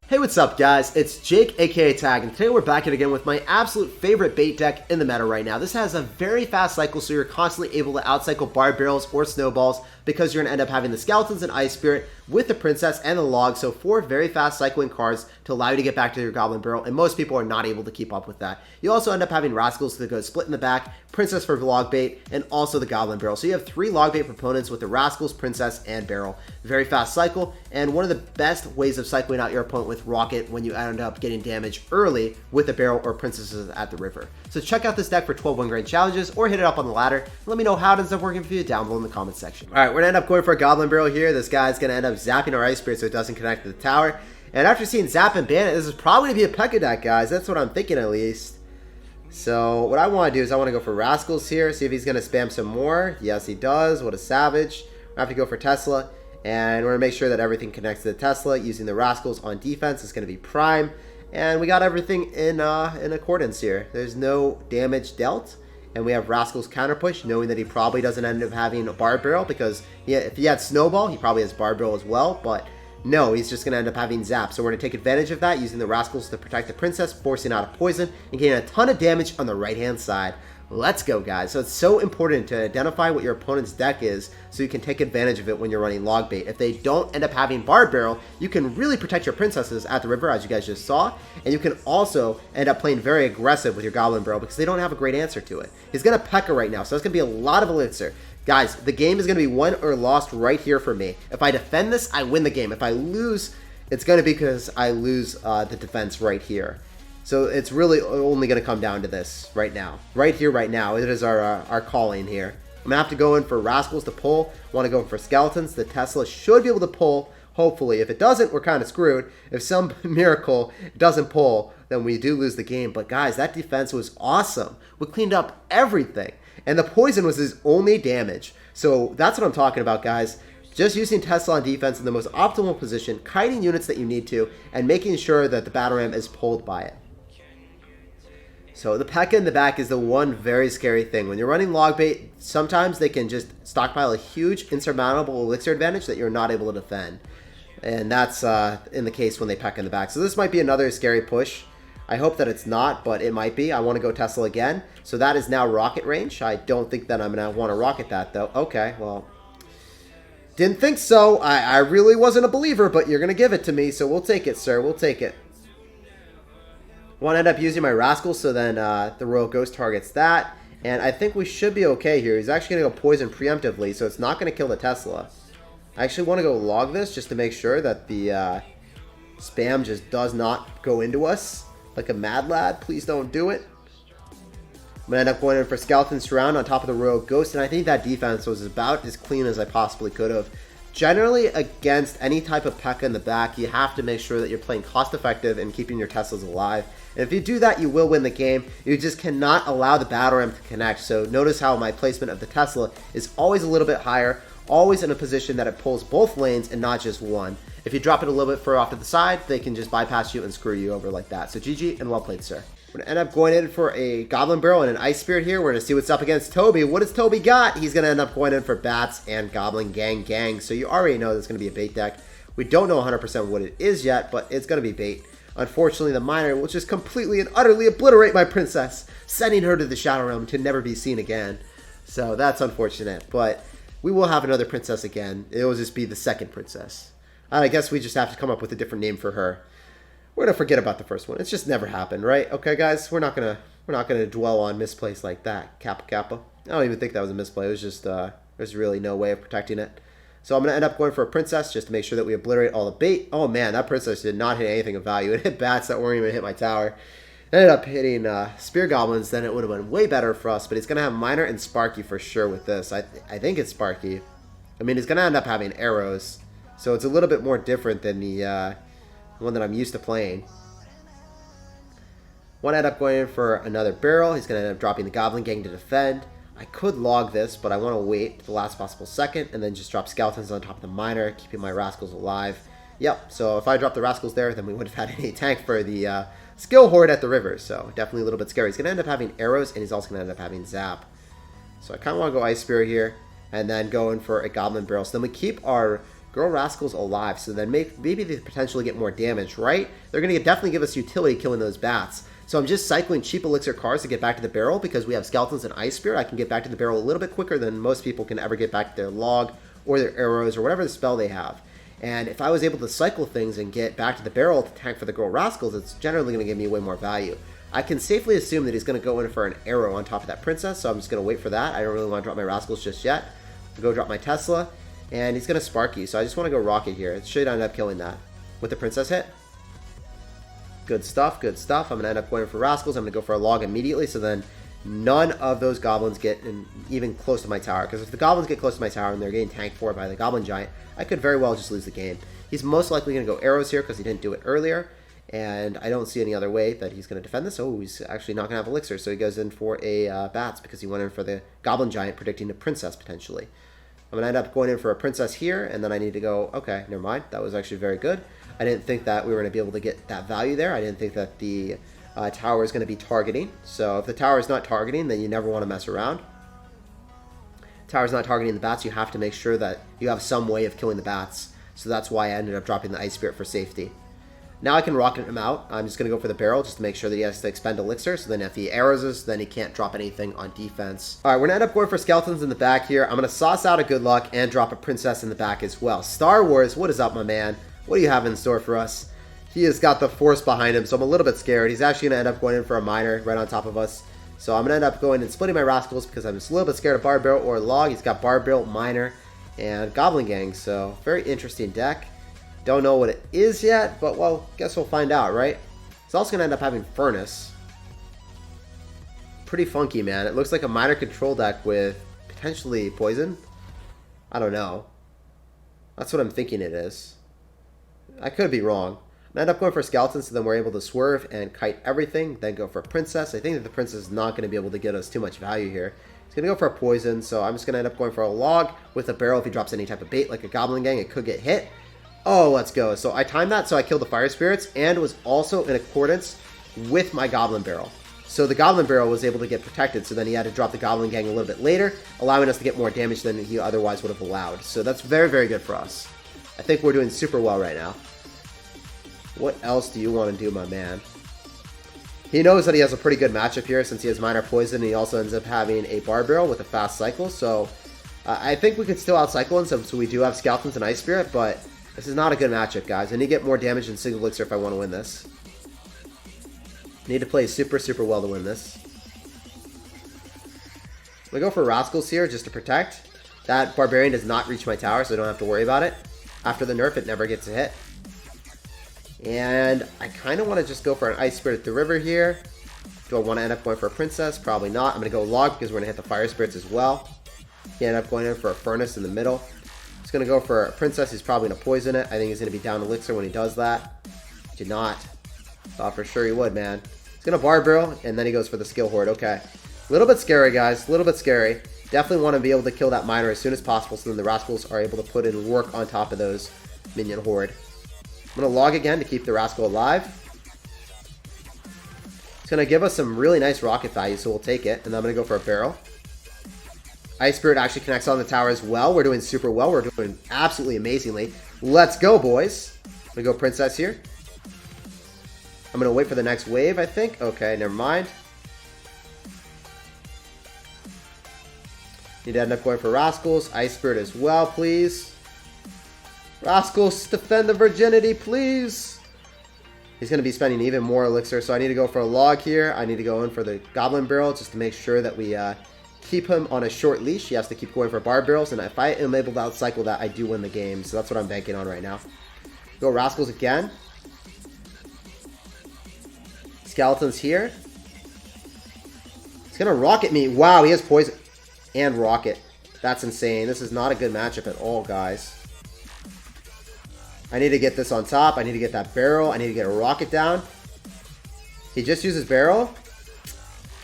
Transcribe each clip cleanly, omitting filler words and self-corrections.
Hey, what's up guys? It's Jake aka Tag, and today we're back at again with my absolute favorite bait deck in the meta right now. This has a very fast cycle, so you're constantly able to outcycle barb barrels or snowballs because you're going to end up having the skeletons and ice spirit with the princess and the log. So 4 very fast cycling cards to allow you to get back to your goblin barrel, and most people are not able to keep up with that. You also end up having rascals that go split in the back, princess for log bait, and also the goblin barrel. So you have 3 log bait proponents with the rascals, princess, and barrel. Very fast cycle, and one of the best ways of cycling out your opponent with rocket when you end up getting damage early with the barrel or princesses at the river. So check out this deck for 12 1 grand challenges or hit it up on the ladder. Let me know how it ends up working for you down below in the comment section. Alright, we're going to end up going for a goblin barrel here. This guy's going to end up zapping our ice spirit so it doesn't connect to the tower. And after seeing Zap and Bandit, this is probably going to be a P.E.K.K.A deck, guys. That's what I'm thinking at least. So what I want to do is I want to go for rascals here, see if he's going to spam some more. Yes, he does. What a savage. I have to go for Tesla. And we're going to make sure that everything connects to the Tesla using the rascals on defense. It's going to be prime. And we got everything in accordance here. There's no damage dealt. And we have rascals counter push, knowing that he probably doesn't end up having a barb barrel, because if he had snowball, he probably has barb barrel as well. But no, he's just going to end up having zap. So we're going to take advantage of that using the rascals to protect the princess, forcing out a poison, and getting a ton of damage on the right-hand side. Let's go, guys. So it's so important to identify what your opponent's deck is so you can take advantage of it when you're running log bait. If they don't end up having barb barrel, you can really protect your princesses at the river, as you guys just saw. And you can also end up playing very aggressive with your goblin barrel because they don't have a great answer to it. He's going to P.E.K.K.A right now, so that's going to be a lot of elixir. Guys, the game is going to be won or lost right here for me. If I defend this, I win the game. If I lose, it's going to be because I lose the defense right here. So it's really only going to come down to this right now. Right here, right now. It is our calling here. I'm going to have to go in for rascals to pull. Want to go in for skeletons. The Tesla should be able to pull, hopefully. If it doesn't, we're kind of screwed. If some miracle doesn't pull, then we do lose the game. But guys, that defense was awesome. We cleaned up everything. And the poison was his only damage. So that's what I'm talking about, guys. Just using Tesla on defense in the most optimal position, kiting units that you need to, and making sure that the battle ram is pulled by it. So the P.E.K.K.A in the back is the one very scary thing. When you're running log bait, sometimes they can just stockpile a huge insurmountable elixir advantage that you're not able to defend. And that's in the case when they P.E.K.K.A in the back. So this might be another scary push. I hope that it's not, but it might be. I want to go Tesla again. So that is now rocket range. I don't think that I'm going to want to rocket that, though. Okay, well, didn't think so. I really wasn't a believer, but you're going to give it to me, so we'll take it, sir. We'll take it. Want to end up using my rascals, so then the Royal Ghost targets that. And I think we should be okay here. He's actually going to go poison preemptively, so it's not going to kill the Tesla. I actually want to go log this just to make sure that the spam just does not go into us like a mad lad. Please don't do it. I'm going to end up going in for Skeleton Surround on top of the Royal Ghost, and I think that defense was about as clean as I possibly could have. Generally, against any type of P.E.K.K.A in the back, you have to make sure that you're playing cost-effective and keeping your Teslas alive. And if you do that, you will win the game. You just cannot allow the battle ram to connect. So notice how my placement of the Tesla is always a little bit higher, always in a position that it pulls both lanes and not just one. If you drop it a little bit further off to the side, they can just bypass you and screw you over like that. So GG and well played, sir. We're going to end up going in for a Goblin Barrel and an Ice Spirit here. We're going to see what's up against Toby. What does Toby got? He's going to end up going in for Bats and Goblin Gang. So you already know there's going to be a bait deck. We don't know 100% what it is yet, but it's going to be bait. Unfortunately, the Miner will just completely and utterly obliterate my princess, sending her to the Shadow Realm to never be seen again. So that's unfortunate, but we will have another princess again. It will just be the second princess. I guess we just have to come up with a different name for her. We're gonna forget about the first one. It's just never happened, right? Okay, guys, we're not gonna dwell on misplays like that. Kappa. I don't even think that was a misplay. It was just there's really no way of protecting it. So I'm gonna end up going for a princess just to make sure that we obliterate all the bait. Oh man, that princess did not hit anything of value. It hit bats that weren't even hit my tower. It ended up hitting spear goblins. Then it would have been way better for us. But he's gonna have Miner and Sparky for sure with this. I think it's Sparky. I mean, he's gonna end up having arrows, so it's a little bit more different than the one that I'm used to playing. Want to end up going in for another barrel. He's going to end up dropping the Goblin Gang to defend. I could log this, but I want to wait the last possible second and then just drop skeletons on top of the Miner, keeping my rascals alive. Yep, so if I drop the rascals there, then we would have had any tank for the skill horde at the river. So definitely a little bit scary. He's going to end up having arrows, and he's also going to end up having zap. So I kind of want to go Ice Spirit here and then go in for a Goblin Barrel. So then we keep our Girl Rascals alive, so then maybe they potentially get more damage, right? They're going to definitely give us utility killing those bats. So I'm just cycling cheap elixir cards to get back to the barrel because we have skeletons and ice spirit. I can get back to the barrel a little bit quicker than most people can ever get back to their log or their arrows or whatever the spell they have. And if I was able to cycle things and get back to the barrel to tank for the Girl Rascals, it's generally going to give me way more value. I can safely assume that he's going to go in for an arrow on top of that princess, so I'm just going to wait for that. I don't really want to drop my Rascals just yet. I'll go drop my Tesla, and he's going to Sparky, so I just want to go Rocket here. It should end up killing that with the princess hit. Good stuff, good stuff. I'm going to end up going for Rascals. I'm going to go for a log immediately, so then none of those goblins get even close to my tower. Because if the goblins get close to my tower and they're getting tanked for by the goblin giant, I could very well just lose the game. He's most likely going to go arrows here because he didn't do it earlier. And I don't see any other way that he's going to defend this. Oh, he's actually not going to have elixir, so he goes in for a bats because he went in for the goblin giant, predicting a princess potentially. I'm going to end up going in for a princess here, and then I need to go, okay, never mind. That was actually very good. I didn't think that we were going to be able to get that value there. I didn't think that the tower is going to be targeting. So if the tower is not targeting, then you never want to mess around. Tower's not targeting the bats. You have to make sure that you have some way of killing the bats. So that's why I ended up dropping the ice spirit for safety. Now I can rocket him out. I'm just going to go for the barrel just to make sure that he has to expend elixir. So then if he arrows us, then he can't drop anything on defense. All right, we're going to end up going for skeletons in the back here. I'm going to sauce out a good luck and drop a princess in the back as well. Star Wars, what is up, my man? What do you have in store for us? He has got the force behind him, so I'm a little bit scared. He's actually going to end up going in for a miner right on top of us. So I'm going to end up going and splitting my Rascals because I'm just a little bit scared of Barb Barrel or Log. He's got Barb Barrel, Miner, and Goblin Gang. So very interesting deck. Don't know what it is yet, but well, guess we'll find out, right? It's also going to end up having Furnace. Pretty funky, man. It looks like a Miner control deck with potentially Poison. I don't know. That's what I'm thinking it is. I could be wrong. I end up going for Skeleton, so then we're able to swerve and kite everything, then go for a Princess. I think that the Princess is not going to be able to get us too much value here. He's going to go for a Poison, so I'm just going to end up going for a Log with a barrel. If he drops any type of bait, like a Goblin Gang, it could get hit. Oh, let's go. So I timed that, so I killed the Fire Spirits, and was also in accordance with my Goblin Barrel. So the Goblin Barrel was able to get protected, so then he had to drop the Goblin Gang a little bit later, allowing us to get more damage than he otherwise would have allowed. So that's very, very good for us. I think we're doing super well right now. What else do you want to do, my man? He knows that he has a pretty good matchup here since he has Minor Poison, and he also ends up having a Barb Barrel with a fast cycle. So I think we could still outcycle him, so we do have Skeletons and Ice Spirit, but this is not a good matchup, guys. I need to get more damage than Single Elixir if I want to win this. I need to play super, super well to win this. I'm going to go for Rascals here just to protect. That Barbarian does not reach my tower, so I don't have to worry about it. After the nerf, it never gets a hit. And I kind of want to just go for an Ice Spirit at the river here. Do I want to end up going for a Princess? Probably not. I'm going to go Log because we're going to hit the Fire Spirits as well. He ended up going in for a Furnace in the middle. He's going to go for a Princess. He's probably going to poison it. I think he's going to be down Elixir when he does that. Did not. Thought for sure he would, man. He's going to Barb Barrel, and then he goes for the Skill Horde. Okay. A little bit scary, guys. A little bit scary. Definitely want to be able to kill that Miner as soon as possible so then the Rascals are able to put in work on top of those Minion Horde. I'm going to Log again to keep the Rascal alive. It's going to give us some really nice rocket value, so we'll take it. And then I'm going to go for a Barrel. Ice Spirit actually connects on the tower as well. We're doing super well. We're doing absolutely amazingly. Let's go, boys. I'm going to go Princess here. I'm going to wait for the next wave, I think. Okay, never mind. Need to end up going for Rascals. Ice Spirit as well, please. Rascals, defend the virginity, please. He's going to be spending even more elixir, so I need to go for a Log here. I need to go in for the Goblin Barrel just to make sure that we keep him on a short leash. He has to keep going for Barb Barrels, and if I am able to outcycle that, I do win the game. So that's what I'm banking on right now. Go Rascals again. Skeletons here. He's going to rocket me. Wow, he has poison and rocket. That's insane. This is not a good matchup at all, guys. I need to get this on top. I need to get that barrel. I need to get a rocket down. He just uses barrel.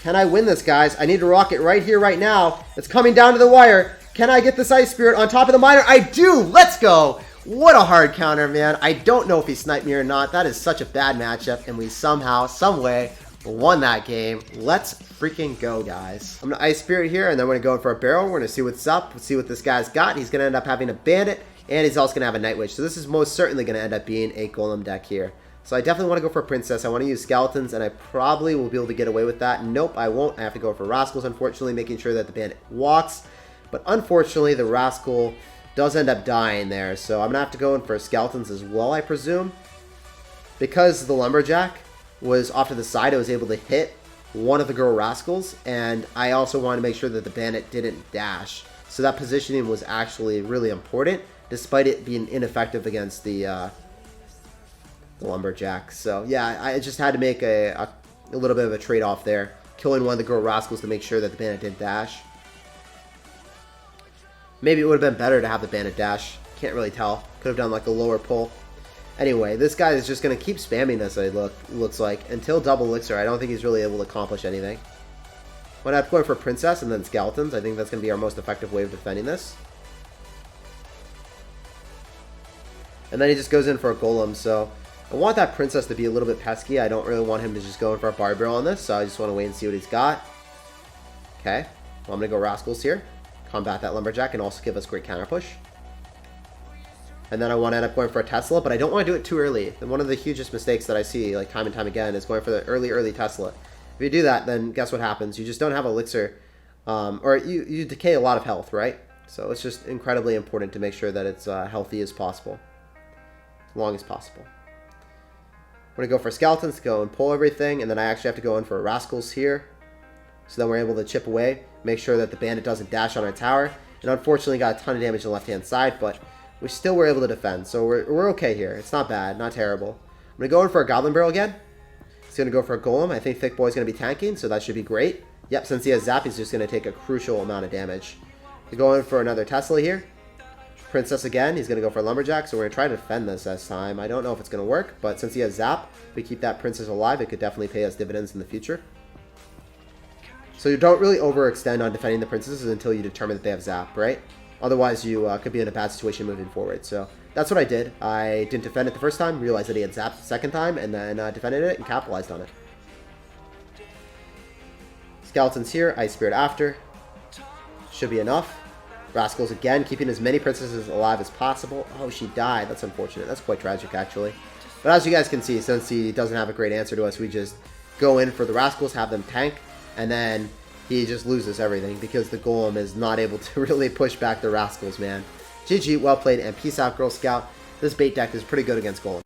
Can I win this, guys? I need to rocket right here, right now. It's coming down to the wire. Can I get this Ice Spirit on top of the Miner? I do! Let's go! What a hard counter, man. I don't know if he sniped me or not. That is such a bad matchup, and we somehow, some way, won that game. Let's freaking go, guys. I'm gonna Ice Spirit here, and then we're gonna go in for a barrel. We're gonna see what's up. Let's see what this guy's got. He's gonna end up having a bandit, and he's also gonna have a Night Witch. So this is most certainly gonna end up being a golem deck here. So I definitely want to go for a princess. I want to use skeletons, and I probably will be able to get away with that. Nope, I won't. I have to go for rascals, unfortunately, making sure that the bandit walks. But unfortunately, the rascal does end up dying there. So I'm gonna have to go in for skeletons as well, I presume. Because the lumberjack was off to the side, I was able to hit one of the girl rascals, and I also wanted to make sure that the bandit didn't dash. So that positioning was actually really important, despite it being ineffective against the lumberjack. So yeah, I just had to make a little bit of a trade-off there, killing one of the girl rascals to make sure that the bandit didn't dash. Maybe it would have been better to have the bandit dash. Can't really tell. Could have done like a lower pull. Anyway, this guy is just going to keep spamming this, it looks like, until double elixir. I don't think he's really able to accomplish anything. I'm going to have to go for princess and then skeletons. I think that's going to be our most effective way of defending this. And then he just goes in for a golem, so I want that princess to be a little bit pesky. I don't really want him to just go in for a bar barrel on this, so I just want to wait and see what he's got. Okay, well, I'm going to go rascals here. Combat that lumberjack and also give us great counter push. And then I want to end up going for a Tesla, but I don't want to do it too early. And one of the hugest mistakes that I see, like time and time again, is going for the early Tesla. If you do that, then guess what happens? You just don't have elixir, or you decay a lot of health, right? So it's just incredibly important to make sure that it's healthy as possible, as long as possible. I'm going to go for skeletons to go and pull everything, and then I actually have to go in for rascals here. So then we're able to chip away, make sure that the bandit doesn't dash on our tower. And unfortunately got a ton of damage on the left-hand side, but we still were able to defend. So we're okay here. It's not bad, not terrible. I'm going to go in for a goblin barrel again. He's going to go for a golem. I think Thick Boy's going to be tanking, so that should be great. Yep, since he has zap, he's just going to take a crucial amount of damage. We go in for another Tesla here. Princess again. He's going to go for a lumberjack, so we're going to try to defend this time. I don't know if it's going to work, but since he has zap, if we keep that princess alive, it could definitely pay us dividends in the future. So you don't really overextend on defending the princesses until you determine that they have zap, right? Otherwise, you could be in a bad situation moving forward. So that's what I did. I didn't defend it the first time, realized that he had zap the second time, and then defended it and capitalized on it. Skeletons here, Ice Spirit after. Should be enough. Rascals again, keeping as many princesses alive as possible. Oh, she died. That's unfortunate. That's quite tragic, actually. But as you guys can see, since he doesn't have a great answer to us, we just go in for the rascals, have them tank, and then he just loses everything because the golem is not able to really push back the rascals, man. GG, well played, and peace out, Girl Scout. This bait deck is pretty good against golem.